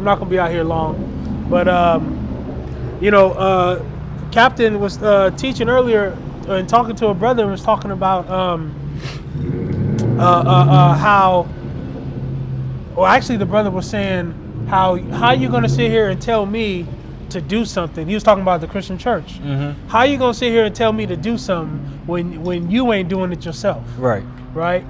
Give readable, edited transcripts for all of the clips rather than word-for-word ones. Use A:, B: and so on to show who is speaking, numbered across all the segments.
A: not going to be out here long. But, Captain was teaching earlier and talking to a brother and was talking about how, well, actually the brother was saying how you going to sit here and tell me to do something. He was talking about the Christian church. Mm-hmm. How you going to sit here and tell me to do something when you ain't doing it yourself?
B: Right.
A: Right.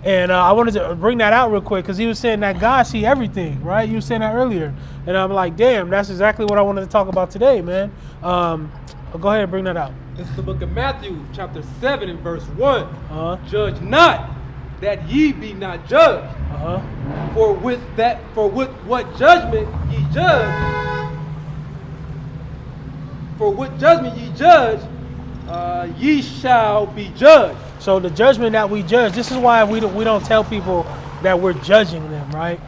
A: And I wanted to bring that out real quick because he was saying that God see everything, right? You were saying that earlier. And I'm like, damn, that's exactly what I wanted to talk about today, man. Go ahead and bring that out.
C: This is the book of Matthew, chapter 7 and verse 1. Judge not, that ye be not judged. For with what judgment ye judge, ye shall be judged.
A: So the judgment that we judge, this is why we don't tell people that we're judging them, right?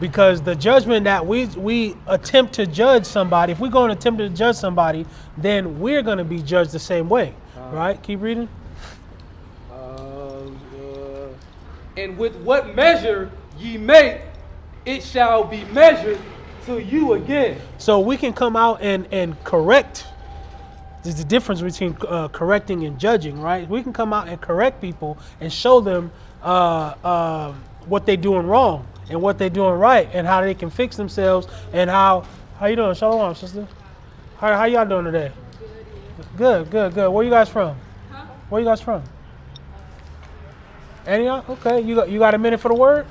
A: Because the judgment that we attempt to judge somebody, if we're going to attempt to judge somebody, then we're going to be judged the same way, right? Keep reading.
C: And with what measure ye make, it shall be measured to you again.
A: So we can come out and correct. There's a difference between correcting and judging, right? We can come out and correct people and show them what they're doing wrong and what they're doing right and how they can fix themselves and how you doing? Shalom, sister. How y'all doing today? Good. Where you guys from? Huh? Where you guys from? Antioch? Okay. You got a minute for the word?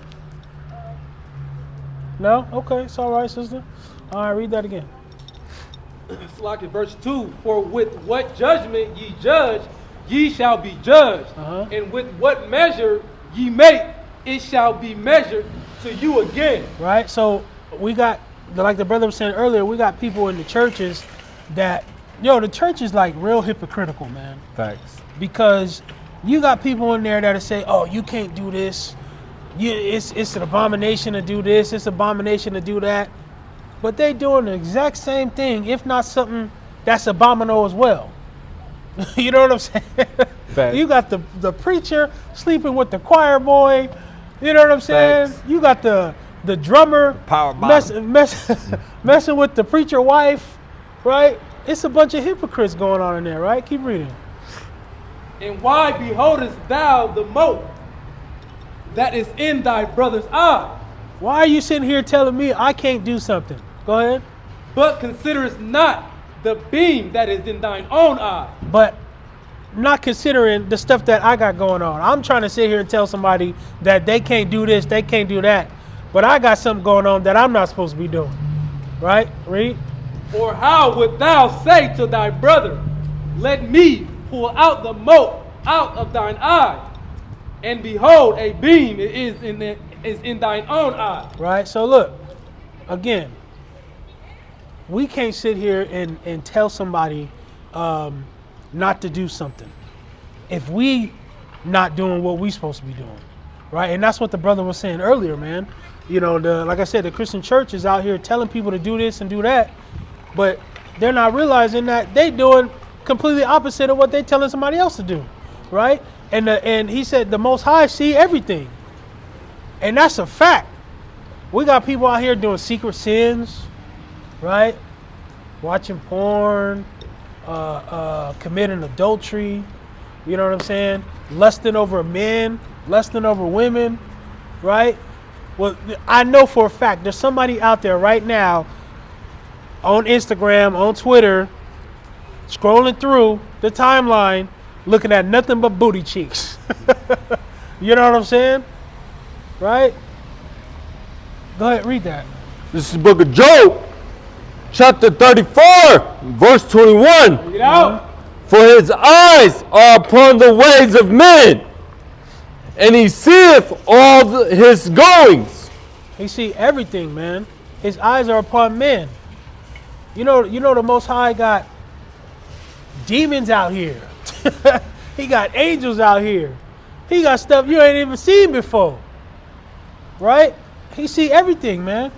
A: No? Okay. It's all right, sister. All right, read that again.
C: It's like in verse 2. For with what judgment ye judge, ye shall be judged. And with what measure ye make, it shall be measured to you again.
A: Right? So we got, like the brother was saying earlier, we got people in the churches that, the church is like real hypocritical, man.
B: Facts.
A: Because you got people in there that'll say, oh, you can't do this. It's an abomination to do this. It's an abomination to do that. But they doing the exact same thing, if not something that's abominable as well. You know what I'm saying?
B: Facts.
A: You got the preacher sleeping with the choir boy. You know what I'm saying?
B: Facts.
A: You got the drummer messing with the preacher wife, right? It's a bunch of hypocrites going on in there, right? Keep reading.
C: And why beholdest thou the mote that is in thy brother's eye?
A: Why are you sitting here telling me I can't do something? Go ahead.
C: But considerest not the beam that is in thine own eye.
A: But not considering the stuff that I got going on. I'm trying to sit here and tell somebody that they can't do this, they can't do that. But I got something going on that I'm not supposed to be doing. Right? Read.
C: Or how would thou say to thy brother, let me pull out the mote out of thine eye, and behold, a beam is in thine own eye.
A: Right? So look, again, we can't sit here and tell somebody not to do something if we not doing what we supposed to be doing, right? And that's what the brother was saying earlier, man. Like I said, the Christian church is out here telling people to do this and do that, but they're not realizing that they doing completely opposite of what they're telling somebody else to do, right? And he said the Most High see everything, and that's a fact. We got people out here doing secret sins, right? Watching porn, committing adultery, you know what I'm saying? Lusting over men, lusting over women, right? Well, I know for a fact there's somebody out there right now on Instagram, on Twitter, scrolling through the timeline, looking at nothing but booty cheeks. You know what I'm saying? Right? Go ahead, read that.
B: This is the book of Job, chapter 34, verse 21.
C: Read it out.
B: For his eyes are upon the ways of men, and he seeth all his goings.
A: He see everything, man. His eyes are upon men. You know the Most High got demons out here. He got angels out here. He got stuff you ain't even seen before. Right? He see everything, man.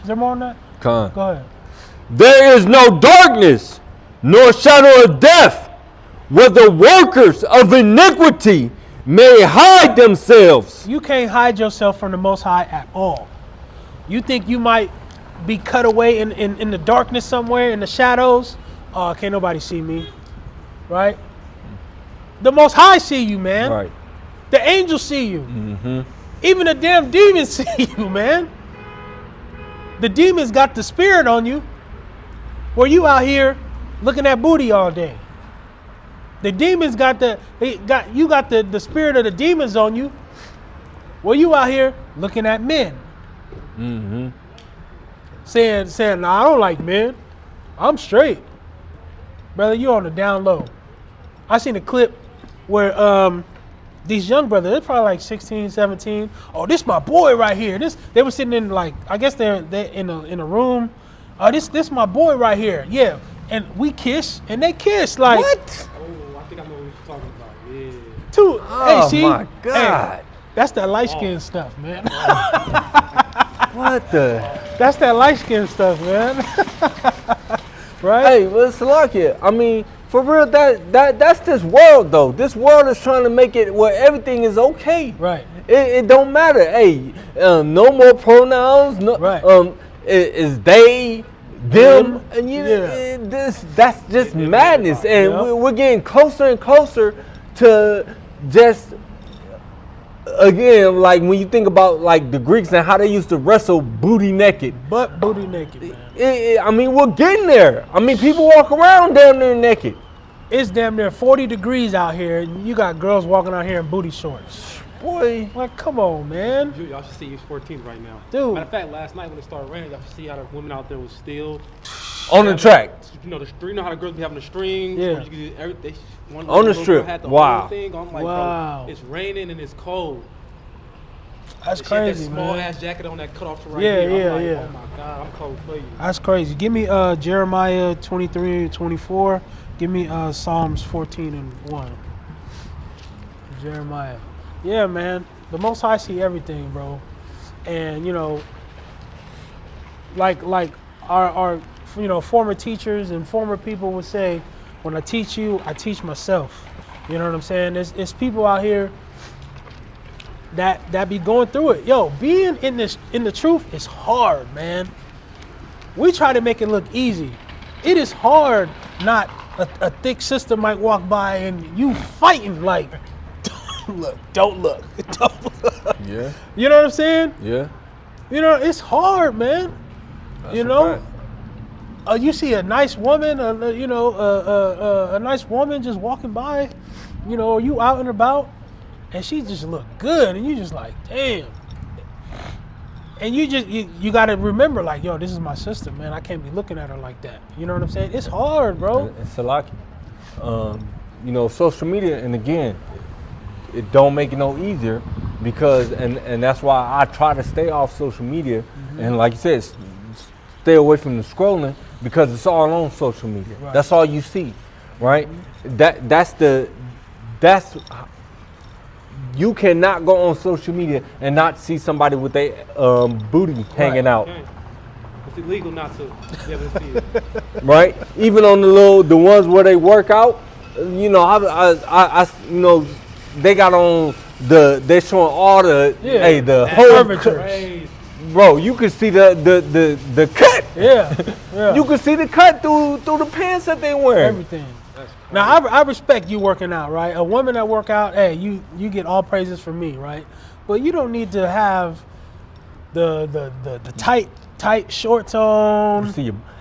A: Is there more on that?
B: Come on.
A: Go ahead.
B: There is no darkness, nor shadow of death, where the workers of iniquity may hide themselves.
A: You can't hide yourself from the Most High at all. You think you might be cut away in the darkness somewhere, in the shadows. Oh, can't nobody see me, right? The Most High see you, man.
B: Right.
A: The angels see you.
B: Mm-hmm.
A: Even the damn demons see you, man. The demons got the spirit on you. Where you out here looking at booty all day. The demons got the spirit of the demons on you. Well, you out here looking at men.
B: Mm-hmm.
A: Saying, no, I don't like men. I'm straight. Brother, you on the down low. I seen a clip where these young brothers, they're probably like 16, 17. Oh, this my boy right here. They were sitting in like, I guess they're in a room. This my boy right here. Yeah. And we kiss and they kiss like
B: What?
C: Oh, I think I know what you're talking about. Yeah.
A: Two.
B: Oh,
A: hey, see?
B: my God.
A: Hey, that's that light skin stuff, man.
B: What the?
A: That's that light skin stuff, man. Right?
B: Hey, well, Salakia, I mean, for real, that's this world, though. This world is trying to make it where everything is okay.
A: Right.
B: It don't matter. Hey, no more pronouns. No,
A: Right.
B: Is they, them, and
A: Yeah.
B: that's just madness. And
A: Yeah.
B: we're getting closer and closer to just, again, like when you think about like the Greeks and how they used to wrestle booty naked.
A: But booty naked, man.
B: I mean, we're getting there. I mean, people walk around down there naked.
A: It's damn near 40 degrees out here, and you got girls walking out here in booty shorts.
B: Boy.
A: Like, come on, man.
C: Y'all should see U14 right now.
A: Dude.
C: Matter of fact, last night when it started raining, y'all should see how the women out there was still
B: On the track.
C: You know, you know how the girls be having the strings?
A: Yeah.
C: where you can do everything. One
B: On the
C: little
B: strip.
C: girl had the
B: Wow.
C: whole thing. I'm like,
A: Wow.
C: bro, it's raining and it's cold.
A: That's
C: And she had
A: crazy,
C: that small
A: man.
C: ass jacket on that cut off to right
A: Yeah,
C: here. I'm
A: yeah,
C: like,
A: yeah.
C: oh my God, I'm cold for you.
A: That's crazy. Give me Jeremiah 23 and 24. Give me Psalms 14 and 1. Jeremiah. Yeah, man. The Most High see everything, bro. And, you know, like our former teachers and former people would say, when I teach you, I teach myself. You know what I'm saying? It's people out here that be going through it. Yo, being in the truth is hard, man. We try to make it look easy. It is hard. Not a thick sister might walk by and you fighting like, don't look.
B: Yeah.
A: You know what I'm saying?
B: Yeah.
A: You know, it's hard, man.
B: That's
A: you
B: a
A: know,
B: fact.
A: you see a nice woman, a nice woman just walking by, you know, or you out and about, and she just look good, and you just like, damn. And you got to remember, like, yo, this is my sister, man. I can't be looking at her like that. You know what I'm saying? It's hard, bro.
B: And Salaki, you know, social media, and again, it don't make it no easier because, and that's why I try to stay off social media, and like you said, stay away from the scrolling because it's all on social media.
A: Right.
B: That's all you see, right? That's you cannot go on social media and not see somebody with their booty hanging out.
C: Okay. It's illegal not to be able to see it.
B: Right? Even on the ones where they work out, you know, I you know, they got on they're showing all the the whole
C: Crazy.
B: bro. You can see the cut.
A: Yeah.
B: You can see the cut through the pants that they wear.
A: Everything. Now I respect you working out, right? A woman that work out, hey, you get all praises from me, right? But you don't need to have the tight shorts on.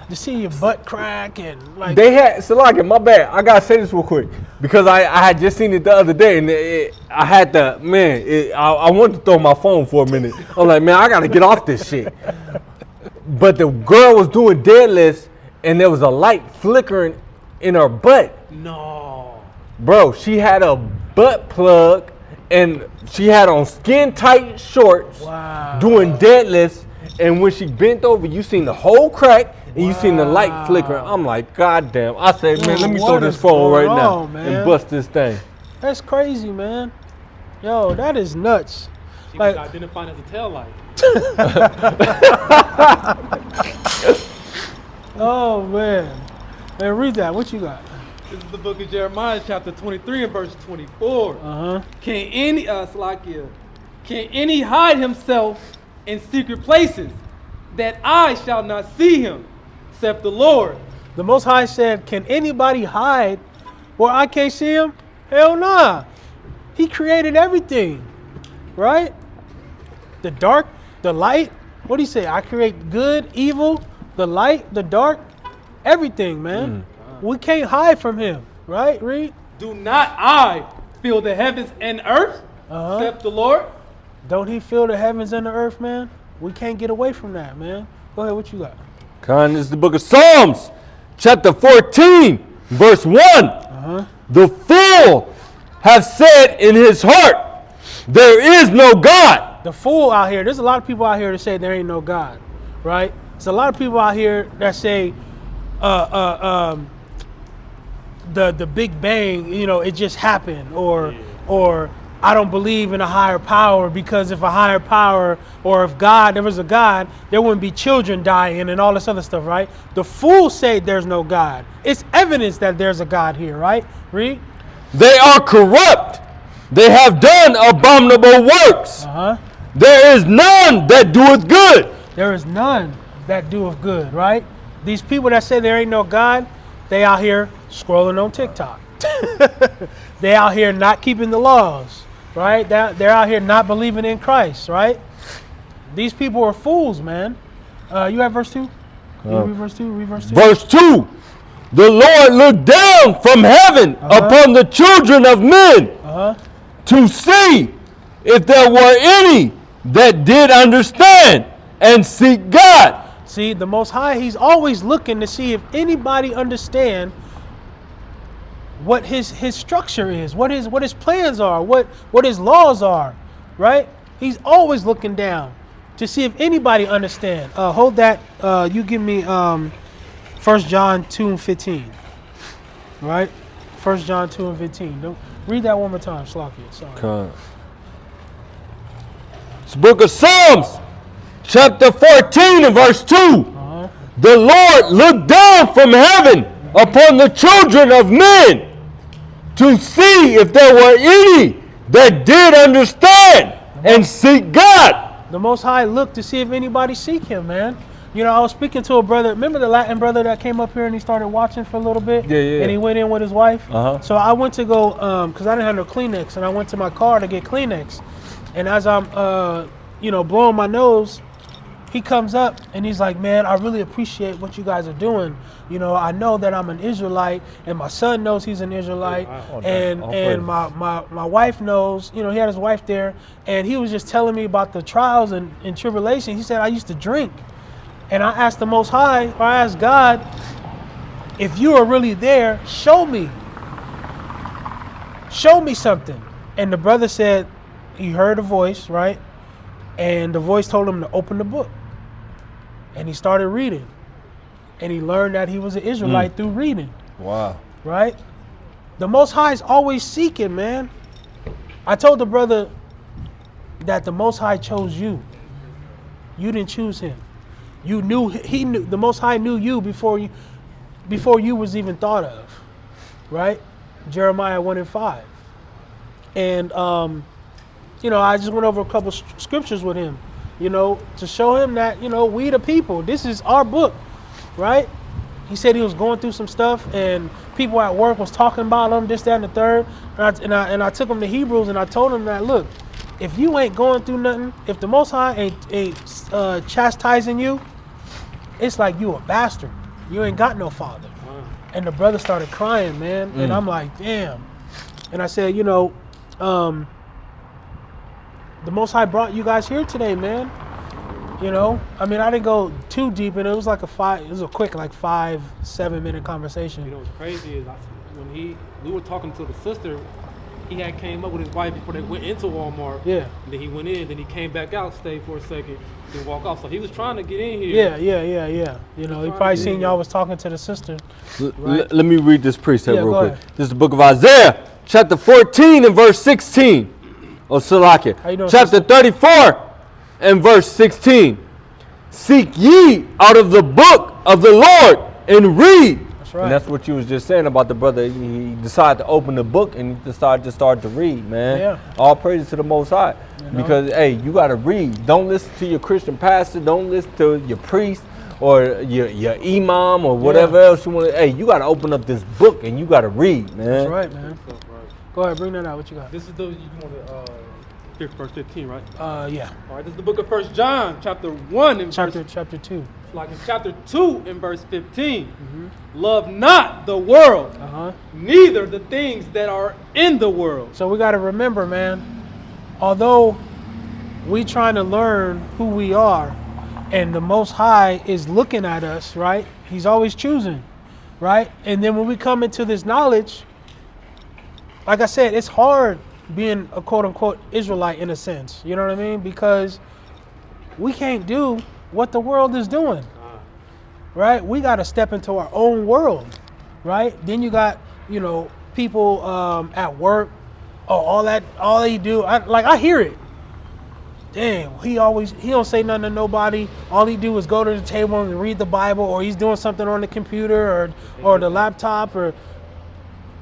A: To see your butt crack and like.
B: They had Salaki, my bad. I gotta say this real quick because I had just seen it the other day and I had to I wanted to throw my phone for a minute. I'm like, man, I gotta get off this shit. But the girl was doing deadlifts and there was a light flickering in her butt.
C: No.
B: Bro, she had a butt plug and she had on skin tight shorts.
A: Wow.
B: Doing deadlifts, and when she bent over, you seen the whole crack and you seen the light flickering. I'm like, God damn. I said, man, let me throw this phone right now and bust this thing.
A: That's crazy, man. Yo, that is nuts.
C: She
A: Like-
C: was identified as a tail light.
A: Oh man. Man, read that. What you got?
C: This is the book of Jeremiah, chapter 23 and verse 24.
A: Uh-huh.
C: Can any hide himself in secret places? that eye shall not see him, except the Lord.
A: The Most High said, can anybody hide where I can't see him? Hell nah. He created everything, right? The dark, the light. What do you say? I create good, evil, the light, the dark, everything, man. We can't hide from him, right? Read.
C: Do not I fill the heavens and earth, except the Lord?
A: Don't he fill the heavens and the earth, man? We can't get away from that, man. Go ahead, what you got?
B: This is the book of Psalms, chapter 14, verse 1. The fool hath said in his heart, there is no God.
A: The fool out here, there's a lot of people out here that say there ain't no God, right? There's a lot of people out here that say the Big Bang, you know, it just happened, or I don't believe in a higher power, because if a higher power, or if God, there was a God, there wouldn't be children dying and all this other stuff, right? The fools say there's no God. It's evidence that there's a God here, right? Read.
B: They are corrupt. They have done abominable works. There is none that doeth good.
A: There is none that doeth good, right? These people that say there ain't no God, they out here scrolling on TikTok. They out here not keeping the laws, right? They're out here not believing in Christ, right? These people are fools, man. You have verse 2? Read verse 2. Read verse 2.
B: Verse 2. The Lord looked down from heaven upon the children of men to see if there were any that did understand and seek God.
A: See, the Most High, he's always looking to see if anybody understand what his structure is, what his plans are, what his laws are, right? He's always looking down to see if anybody understand. Hold that. You give me 1 John 2 and 15, right? 1 John 2 and 15. Don't read that one more time, Slakia. Sorry.
B: It's the book of Psalms, chapter 14 and verse 2. The Lord looked down from heaven upon the children of men to see if there were any that did understand and seek God.
A: The Most High looked to see if anybody seek him, man. You know, I was speaking to a brother. Remember the Latin brother that came up here and he started watching for a little bit?
B: Yeah.
A: And he went in with his wife. So I went to go, because I didn't have no Kleenex, and I went to my car to get Kleenex. And as I'm, blowing my nose, he comes up and he's like, man, I really appreciate what you guys are doing. You know, I know that I'm an Israelite, and my son knows he's an Israelite, and my wife knows, you know, he had his wife there, and he was just telling me about the trials and tribulation. He said, I used to drink. And I asked the Most High, or I asked God, if you are really there, show me. Show me something. And the brother said he heard a voice, right? And the voice told him to open the book. And he started reading. And he learned that he was an Israelite through reading.
B: Wow.
A: Right? The Most High is always seeking, man. I told the brother that the Most High chose you. You didn't choose him. You knew, he knew, the Most High knew you before you was even thought of. Right? Jeremiah 1 and 5. And, I just went over a couple scriptures with him, to show him that, we the people, this is our book, right? He said he was going through some stuff and people at work was talking about him, this, that, and the third. And I took him to Hebrews and I told him that, look, if you ain't going through nothing, if the Most High ain't chastising you, it's like you a bastard. You ain't got no father. Wow. And the brother started crying, man. And I'm like, damn. And I said, the Most High brought you guys here today, man. I didn't go too deep, and it was like a quick, like 5-7 minute conversation.
C: What's crazy is when we were talking to the sister, he had came up with his wife before they went into Walmart.
A: Yeah.
C: And then he went in, then he came back out, stayed for a second, then walk off. So he was trying to get in here.
A: Yeah. He probably seen y'all was talking to the sister. Right?
B: Let me read this precept real quick.
A: Ahead.
B: This is the book of Isaiah, chapter 14 and verse 16. Salakia.
A: How you doing,
B: chapter
A: sister?
B: 34 and verse 16. Seek ye out of the book of the Lord and read,
A: right.
B: And that's what you was just saying about the brother. He decided to open the book and he decided to start to read, man.
A: Yeah.
B: All praises to the Most High.
A: You know?
B: Because, hey, you got to read. Don't listen to your Christian pastor. Don't listen to your priest or your imam or whatever else you want to. Hey, you got to open up this book and you got to read, man.
A: That's right, man. Go ahead, bring that out. What you got?
C: This is the you want to verse 15, right?
A: Yeah.
C: All right, this is the book of 1 John, chapter 1 and
A: Chapter 2.
C: like in chapter 2 and verse 15. Love not the world, neither the things that are in the world.
A: So we got to remember, man, although we trying to learn who we are and the Most High is looking at us, right? He's always choosing, right? And then when we come into this knowledge, like I said, it's hard being a quote unquote Israelite in a sense, you know what I mean? Because we can't do what the world is doing, right? We got to step into our own world, right? Then you got, you know, people at work, all they do, I hear it. Damn, he don't say nothing to nobody. All he do is go to the table and read the Bible, or he's doing something on the computer or the laptop, or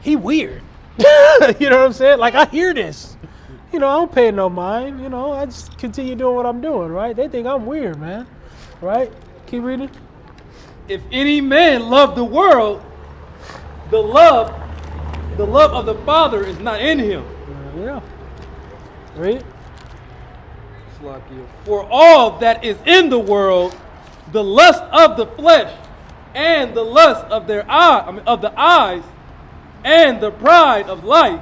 A: he weird. You know what I'm saying? Like, I hear this. You know, I don't pay no mind. You know, I just continue doing what I'm doing, right? They think I'm weird, man. Right? Keep reading.
C: If any man love the world, the love of the Father is not in him.
A: Yeah. Read.
C: For all that is in the world, the lust of the flesh, and the lust of the eyes, and the pride of life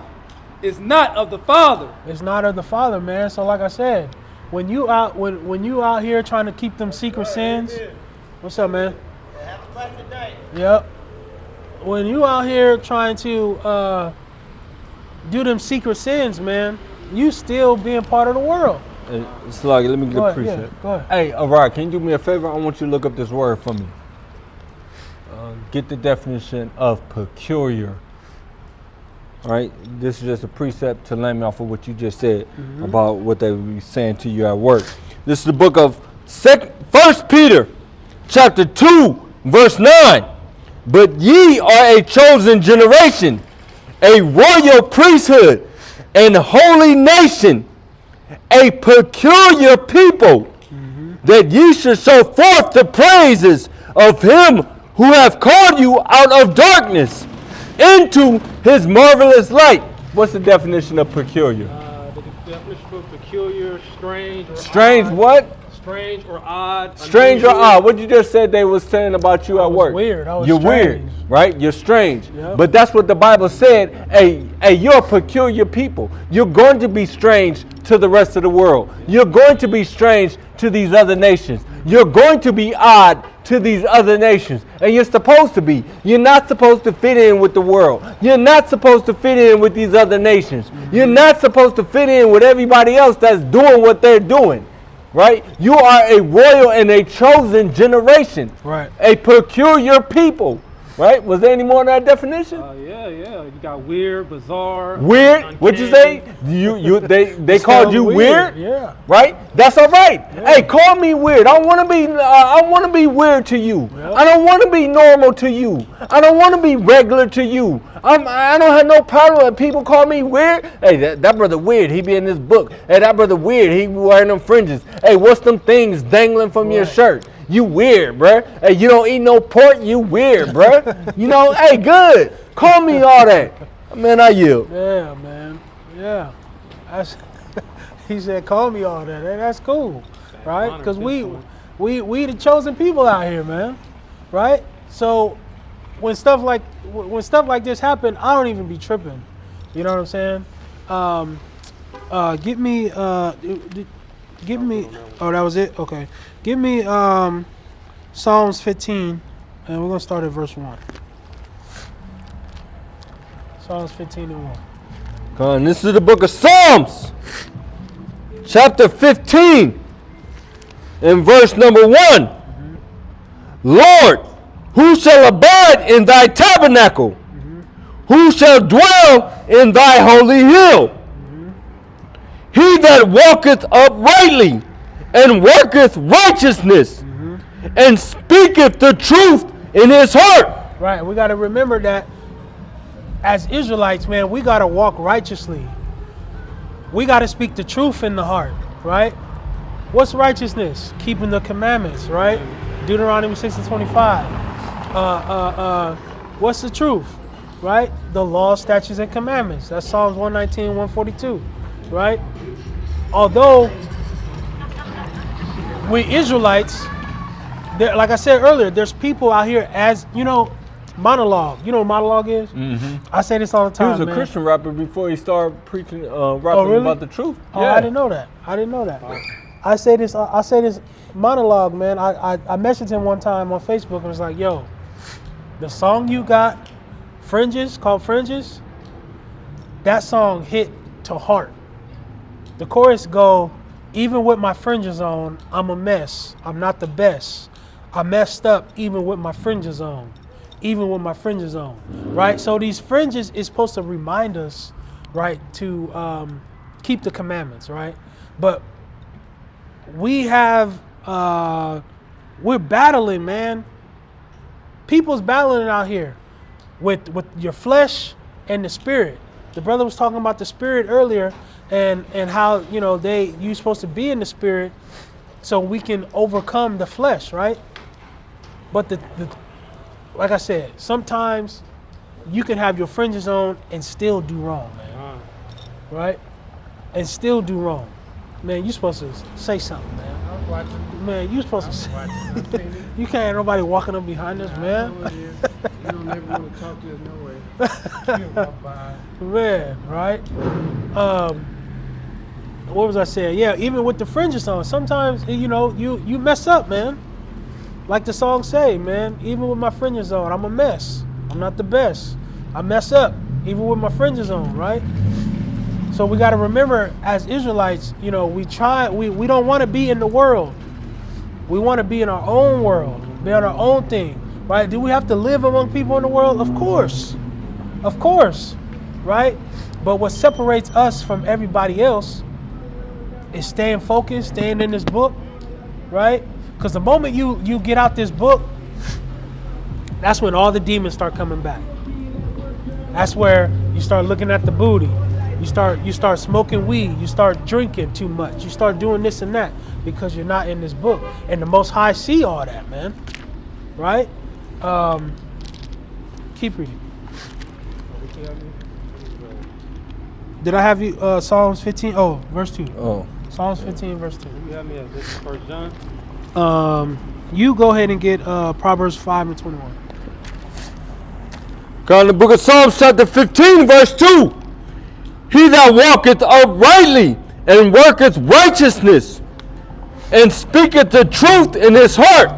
C: is not of the Father.
A: It's not of the Father, man. So like I said, when you out here trying to keep them secret sins, what's up, man?
D: Have a blessed day.
A: Yep. When you out here trying to do them secret sins, man, you still being part of the world.
B: It's like, let me get a precept.
A: Yeah, go ahead.
B: Hey, Arad, can you do me a favor? I want you to look up this word for me. Get the definition of peculiar. All right, this is just a precept to land me off of what you just said about what they would be saying to you at work. This is the book of 1 Peter, chapter 2, verse 9. But ye are a chosen generation, a royal priesthood, and holy nation, a peculiar people, that ye should show forth the praises of him who hath called you out of darkness into his marvelous light. What's the definition of peculiar?
C: The definition of peculiar, strange, or
B: Strange
C: odd.
B: what?
C: Strange or odd.
B: Strange or
C: unusual.
B: odd. What you just said they was saying about you at work.
A: Weird. I was
B: You're
A: strange.
B: weird, right? You're strange.
A: Yep.
B: But that's what the Bible said. Hey, you're a peculiar people. You're going to be strange to the rest of the world. You're going to be strange to these other nations. You're going to be odd to these other nations. And you're supposed to be. You're not supposed to fit in with the world. You're not supposed to fit in with these other nations. You're not supposed to fit in with everybody else that's doing what they're doing. Right? You are a royal and a chosen generation.
A: Right.
B: A peculiar people. Right? Was there any more in that definition?
C: Yeah. You got weird, bizarre.
B: Weird?
C: uncanny.
B: What'd you say? They called you weird?
A: Yeah.
B: Right? That's all right.
A: Yeah.
B: Hey, call me weird. I want to be weird to you.
A: Yep.
B: I don't want to be normal to you. I don't want to be regular to you. I don't have no problem with people call me weird. Hey, that brother weird. He be in this book. Hey, that brother weird. He wearing them fringes. Hey, what's them things dangling from your shirt? You weird, bruh. Hey, you don't eat no pork. You weird, bruh. You know, hey, good. Call me all that. Man, I yield.
A: Yeah, man. Yeah. He said, call me all that. Hey, that's cool, right? Because we the chosen people out here, man, right? So when stuff like this happen, I don't even be tripping. You know what I'm saying? Give me. Oh, that was it. Okay. Give me Psalms 15, and we're gonna start at verse 1. Psalms 15 and 1.
B: Come on, this is the book of Psalms, chapter 15, and verse number 1. Lord, who shall abide in thy tabernacle? Who shall dwell in thy holy hill? He that walketh uprightly and worketh righteousness and speaketh the truth in his heart.
A: Right? We got to remember that as Israelites, man, we got to walk righteously. We got to speak the truth in the heart, right? What's righteousness? Keeping the commandments, right? Deuteronomy 6:25. What's the truth? Right? The law, statutes, and commandments. That's Psalms 119, 142, right? Although we Israelites, like I said earlier, there's people out here as, monologue. You know what monologue is?
B: Mm-hmm.
A: I say this all the
B: He
A: time,
B: was a
A: man.
B: Christian rapper before he started preaching, rapping
A: really?
B: about the truth.
A: Oh, I didn't know that. I say this monologue, man. I messaged him one time on Facebook and was like, yo, the song you got, Fringes, called Fringes, that song hit to heart. The chorus go, even with my fringes on, I'm a mess. I'm not the best. I messed up even with my fringes on. Even with my fringes on, right? So these fringes is supposed to remind us, right, to keep the commandments, right? But we have, we're battling, man. People's battling out here with your flesh and the spirit. The brother was talking about the spirit earlier and how, you're supposed to be in the spirit so we can overcome the flesh, right? But like I said, sometimes you can have your fringes on and still do wrong, man. Right? And still do wrong. Man, you're supposed to say something, man.
D: I was watching.
A: Man, you're supposed to say.
D: I seen it.
A: You can't have nobody walking up behind us,
D: I
A: man.
D: know it is. You don't ever want to talk to us no way. You walk by.
A: Man, right? What was I saying? Yeah, even with the fringes on, sometimes you mess up, man. Like the song say, man, even with my fringes on, I'm a mess. I'm not the best. I mess up, even with my fringes on, right? So we got to remember, as Israelites, we don't want to be in the world. We want to be in our own world, be on our own thing, right? Do we have to live among people in the world? Of course, right? But what separates us from everybody else is staying focused, staying in this book, right? Because the moment you get out this book, that's when all the demons start coming back. That's where you start looking at the booty. You start smoking weed. You start drinking too much. You start doing this and that because you're not in this book. And the Most High see all that, man. Right? Keep reading. Did I have you Psalms 15? Oh, verse 2.
B: Oh.
A: Psalms 15, verse 2.
C: You have me at this is 1 John.
A: You go ahead and get Proverbs 5 and 21.
B: Go in the book of Psalms chapter 15, verse 2. He that walketh uprightly and worketh righteousness and speaketh the truth in his heart.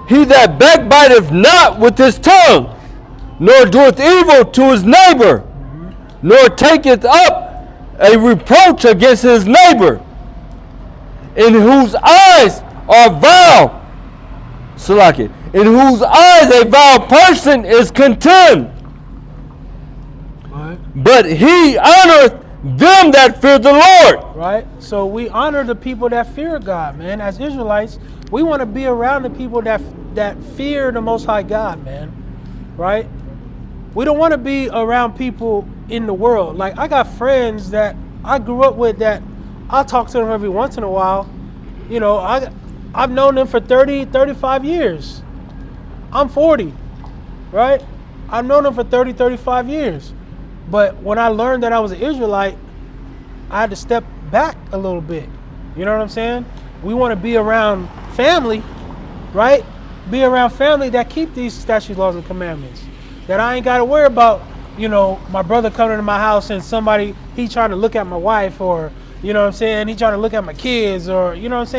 B: He that backbiteth not with his tongue, nor doeth evil to his neighbor, nor taketh up a reproach against his neighbor, in whose eyes are vile, Salaki, in whose eyes a vile person is contemned.
A: Right.
B: But he honoreth them that fear the Lord.
A: Right? So we honor the people that fear God, man. As Israelites, we want to be around the people that fear the Most High God, man. Right? We don't want to be around people in the world. Like, I got friends that I grew up with that I'll talk to them every once in a while. I've known them for 30, 35 years. I'm 40, right? I've known them for 30, 35 years. But when I learned that I was an Israelite, I had to step back a little bit. You know what I'm saying? We want to be around family, right? Be around family that keep these statutes, laws, and commandments. That I ain't got to worry about, my brother coming to my house and he trying to look at my wife, or, he trying to look at my kids, or,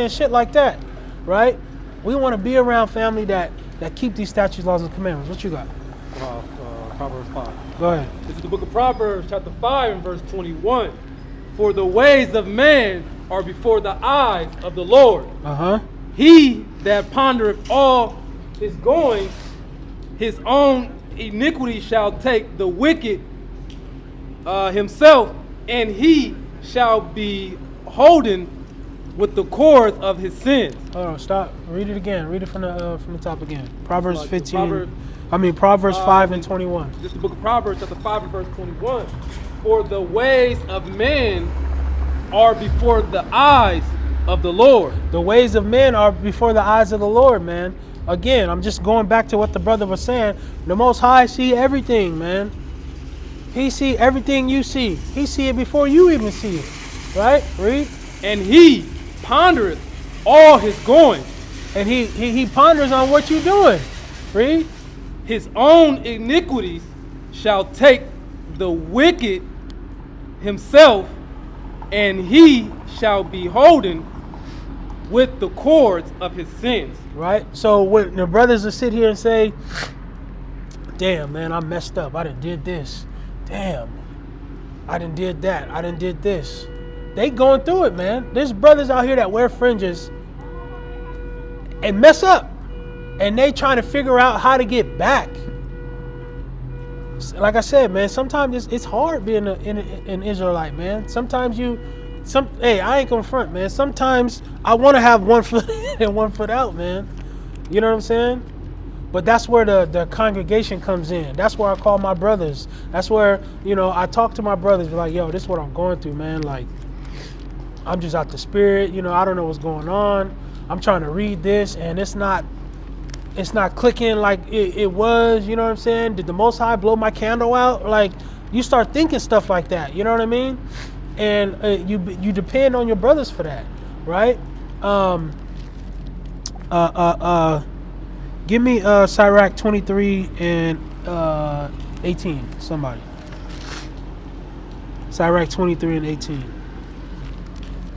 A: shit like that, right? We want to be around family that keep these statutes, laws, and commandments. What you got?
C: Proverbs 5.
A: Go ahead.
C: This is the book of Proverbs, chapter 5, and verse 21. For the ways of man are before the eyes of the Lord. He that pondereth all his goings, his own iniquity shall take the wicked himself, and he shall be holden with the cords of his sins.
A: Hold on, stop. Read it again. Read it from the top again. Proverbs
C: Like
A: 15. Proverbs 5 and 21.
C: This is the book of Proverbs, chapter 5 and verse 21. For the ways of men are before the eyes of the Lord.
A: The ways of men are before the eyes of the Lord, man. Again, I'm just going back to what the brother was saying. The Most High see everything, man. He see everything you see. He see it before you even see it. Right? Read.
C: And he pondereth all his goings.
A: And he ponders on what you're doing. Read.
C: His own iniquities shall take the wicked himself, and he shall be holden with the cords of his sins.
A: Right? So when the brothers will sit here and say, damn, man, I messed up. I done did this. Damn. I done did that. I done did this. They going through it, man. There's brothers out here that wear fringes and mess up. And they trying to figure out how to get back. Like I said, man, sometimes it's hard being an Israelite, man. Sometimes hey, I ain't gonna front, man. Sometimes I want to have one foot in and one foot out, man. You know what I'm saying? But that's where the congregation comes in. That's where I call my brothers. That's where, I talk to my brothers, like, yo, this is what I'm going through, man. Like, I'm just out the spirit. I don't know what's going on. I'm trying to read this, and it's not clicking like it was. You know what I'm saying? Did the Most High blow my candle out? Like, you start thinking stuff like that. You know what I mean? And you depend on your brothers for that, right? Give me Sirach 23 and 18. Somebody. Sirach 23 and 18.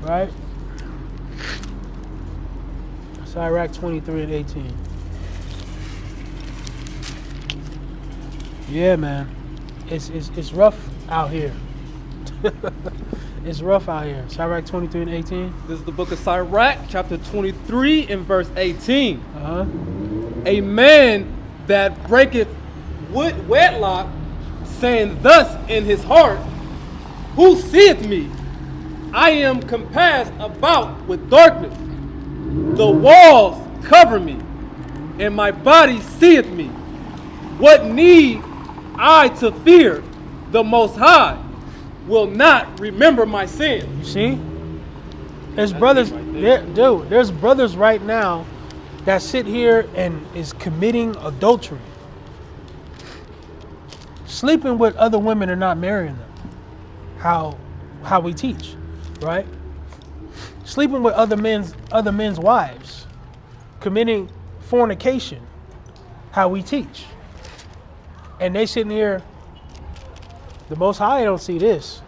A: Right? Sirach 23 and 18. Yeah, man. It's rough out here. It's rough out here. Sirach 23 and 18.
C: This is the book of Sirach, chapter 23 and verse 18.
A: Uh-huh.
C: A man that breaketh wedlock, saying thus in his heart, who seeth me? I am compassed about with darkness. The walls cover me, and my body seeth me. What need I to fear? The Most High will not remember my sin.
A: You see? There's brothers, there's brothers right now that sit here and is committing adultery. Sleeping with other women and not marrying them. How we teach, right? Sleeping with other men's wives. Committing fornication. How we teach. And they sitting here, the Most High don't see this.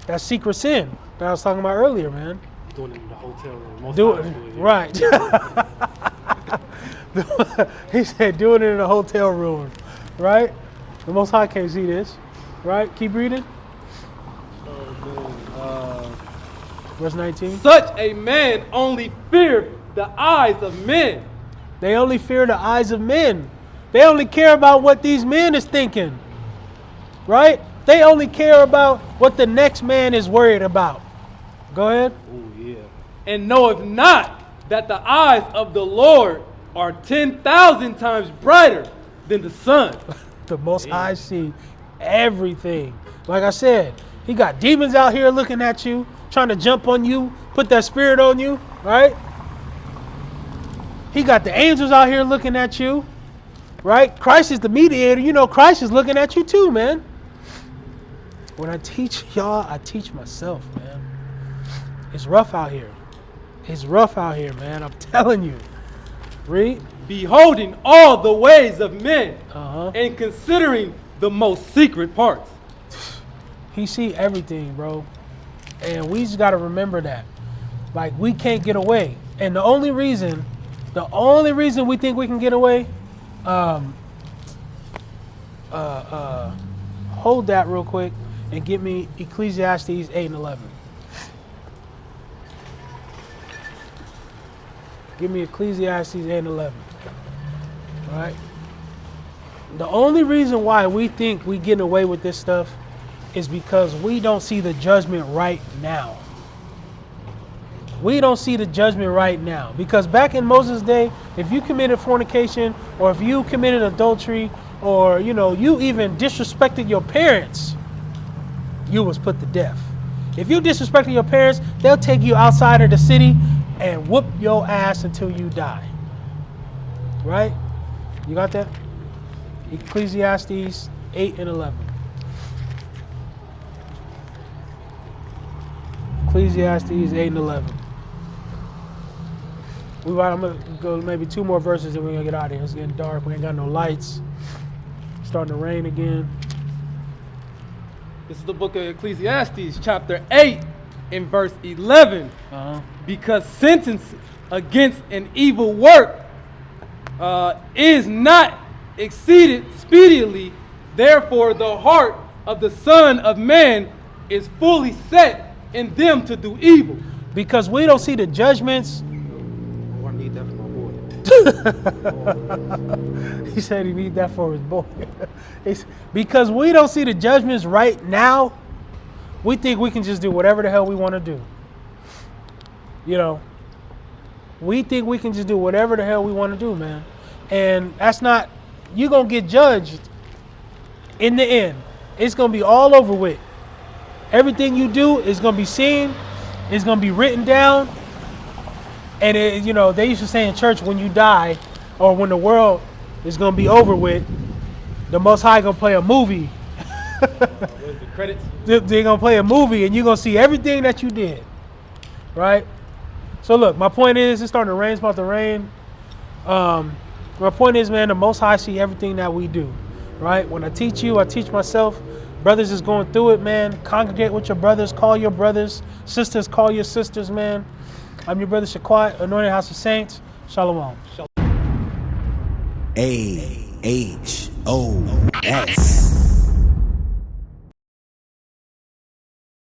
A: That's secret sin that I was talking about earlier, man.
C: Doing it in the hotel room.
A: Right. He said doing it in a hotel room, right? The Most High can't see this, right? Keep reading. Verse 19.
C: Such a man only feareth the eyes of men.
A: They only fear the eyes of men. They only care about what these men is thinking, right? They only care about what the next man is worried about. Go ahead.
C: Oh, yeah. And knoweth not that the eyes of the Lord are 10,000 times brighter than the sun.
A: The Most High see everything. Like I said, he got demons out here looking at you, trying to jump on you, put that spirit on you, right? He got the angels out here looking at you, right? Christ is the mediator. Christ is looking at you too, man. When I teach y'all, I teach myself, man. It's rough out here. It's rough out here, man. I'm telling you. Read.
C: Beholding all the ways of men,
A: Uh-huh.
C: and considering the most secret parts.
A: He see everything, bro. And we just got to remember that. Like, we can't get away. And the only reason we think we can get away, hold that real quick and get me Ecclesiastes 8 and 11. Give me Ecclesiastes 8 and 11. All right? The only reason why we think we getting away with this stuff is because we don't see the judgment right now. We don't see the judgment right now. Because back in Moses' day, if you committed fornication or if you committed adultery or, you even disrespected your parents, you was put to death. If you disrespected your parents, they'll take you outside of the city and whoop your ass until you die. Right? You got that? Ecclesiastes 8 and 11. Ecclesiastes 8 and 11. I'm going to go maybe 2 more verses and we're going to get out of here. It's getting dark. We ain't got no lights. It's starting to rain again.
C: This is the book of Ecclesiastes, chapter 8, and verse 11. Because sentence against an evil work is not exceeded speedily. Therefore, the heart of the Son of Man is fully set in them to do evil.
A: Because we don't see the judgments.
D: Oh, I need that for my boy.
A: He said he need that for his boy. Because we don't see the judgments right now, we think we can just do whatever the hell we want to do. We think we can just do whatever the hell we want to do, man. And that's not, you're going to get judged in the end. It's going to be all over with. Everything you do is going to be seen. It's going to be written down. And, they used to say in church, when you die or when the world is going to be over with, the Most High going to play a movie.
C: Where's the credits?
A: They're going to play a movie and you're going to see everything that you did. Right? So look, my point is, it's starting to rain. It's about to rain. My point is, man, the Most High see everything that we do. Right? When I teach you, I teach myself. Brothers is going through it, man. Congregate with your brothers. Call your brothers. Sisters, call your sisters, man. I'm your brother Shaquat, Anointed House of Saints. Shalom.
E: AHOS.